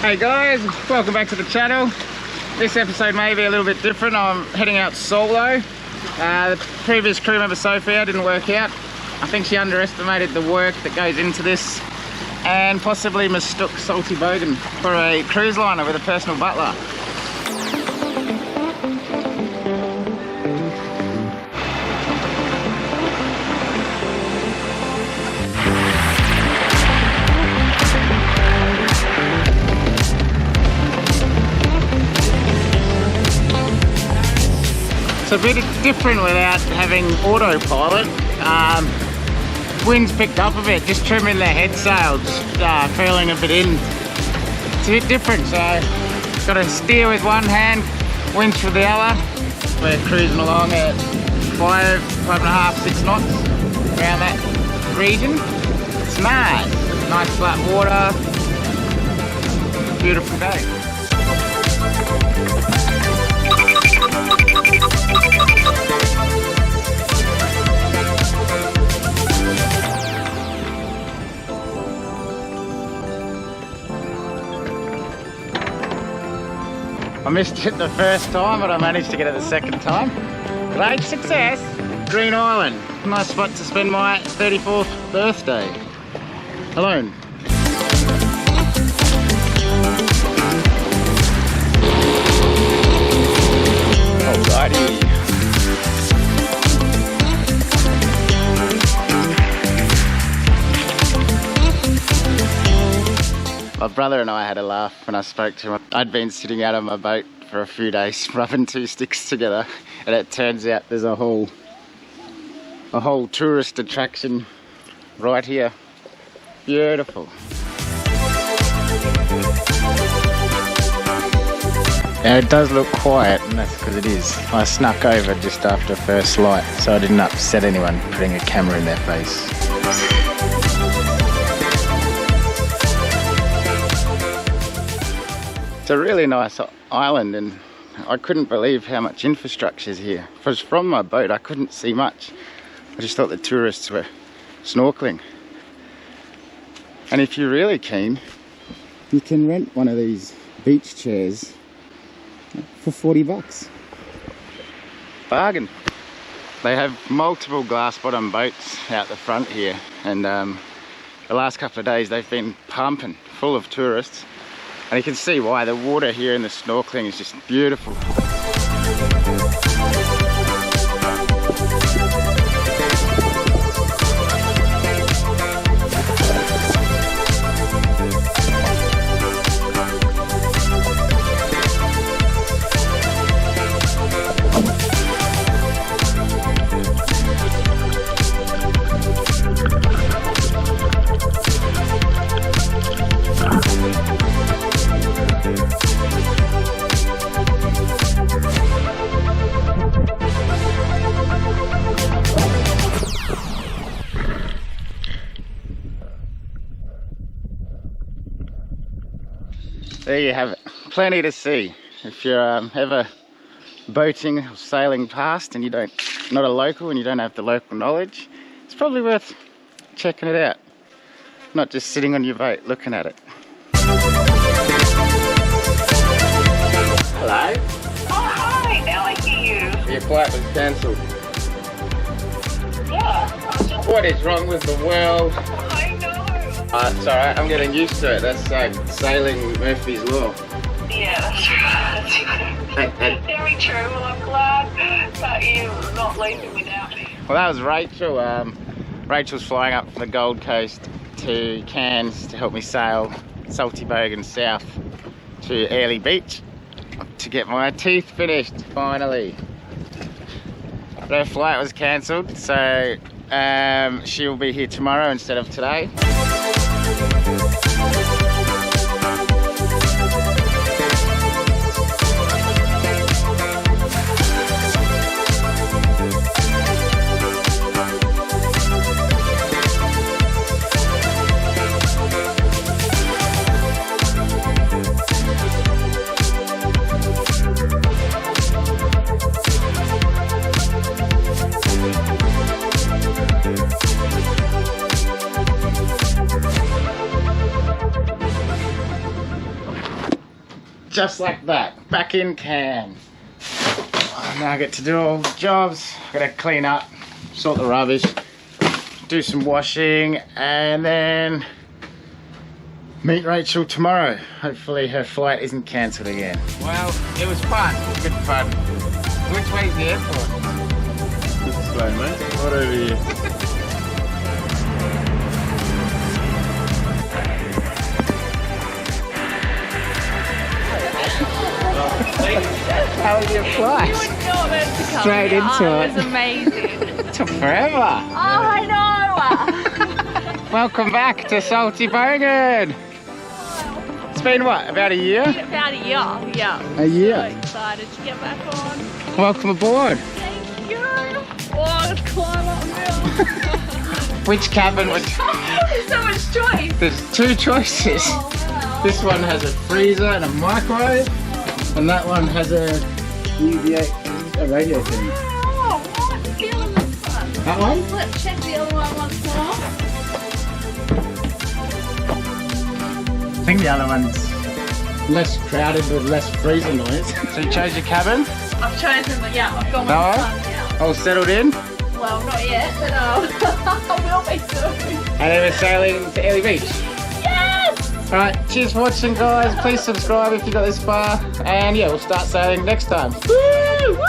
Hey guys, welcome back to the channel. This episode may be a little bit different. I'm heading out solo. The previous crew member Sophia didn't work out. I think she underestimated the work that goes into this and possibly mistook Salty Bogan for a cruise liner with a personal butler. It's a bit different without having autopilot. Wind's picked up a bit, just trimming the head sails, furling a bit in. It's a bit different, so got to steer with one hand, winch with the other. We're cruising along at 5.5, 6 knots around that region. It's nice, nice flat water, beautiful day. I missed it the first time, but I managed to get it the second time. Great success! Green Island. Nice spot to spend my 34th birthday. Alone. Alrighty. My brother and I had a laugh when I spoke to him. I'd been sitting out on my boat for a few days rubbing two sticks together, and it turns out there's a whole tourist attraction right here. Beautiful. Now it does look quiet, and that's because it is. I snuck over just after first light, so I didn't upset anyone putting a camera in their face. It's a really nice island, and I couldn't believe how much infrastructure is here. Because from my boat I couldn't see much. I just thought the tourists were snorkeling. And if you're really keen, you can rent one of these beach chairs for 40 bucks. Bargain. They have multiple glass bottom boats out the front here, and the last couple of days they've been pumping full of tourists. And you can see why. The water here in the snorkeling is just beautiful. There you have it, plenty to see. If you're ever boating or sailing past and not a local and you don't have the local knowledge, it's probably worth checking it out. Not just sitting on your boat looking at it. Hello? Oh, hi, now I hear you. Your flight was cancelled. Yeah. What is wrong with the world? I know. It's alright, I'm getting used to it. That's like sailing Murphy's Law. Yeah, that's right. Very true. Well, I'm glad that you're not leaving without me. Well, that was Rachel. Rachel's flying up from the Gold Coast to Cairns to help me sail Salty Bogan south to Airlie Beach to get my teeth finished, finally. Their flight was cancelled, so she'll be here tomorrow instead of today. just like that. Back in cam. Now I get to do all the jobs. Gotta clean up, sort the rubbish, do some washing, and then meet Rachel tomorrow. Hopefully her flight isn't cancelled again. Well, it was fun. Good fun. Which way's the airport? This way, mate. Right over here. How was your flight? You were not meant to come Straight here. into Oh, it. It was amazing. Took forever. Oh, I know. Welcome back to Salty Bogan. It's been what, about a year? About a year, yeah. A year. So excited to get back on. Welcome aboard. Thank you. Oh, let's climb up now. Which cabin would... There's so much choice. There's two choices. Oh, wow. This one has a freezer and a microwave, and that one has a radio thing. Oh, what? The other one's fun. That one? Let's check the other one once more. I think the other one's less crowded with less freezer noise. So you chose your cabin? I've chosen, but yeah, I've gone with No? the fun now. All settled in? Well, not yet, but I will be soon. And then we're sailing to Early Beach. Yes! Alright, cheers for watching guys. Please subscribe if you got this far. And yeah, we'll start sailing next time. Woo! Woo!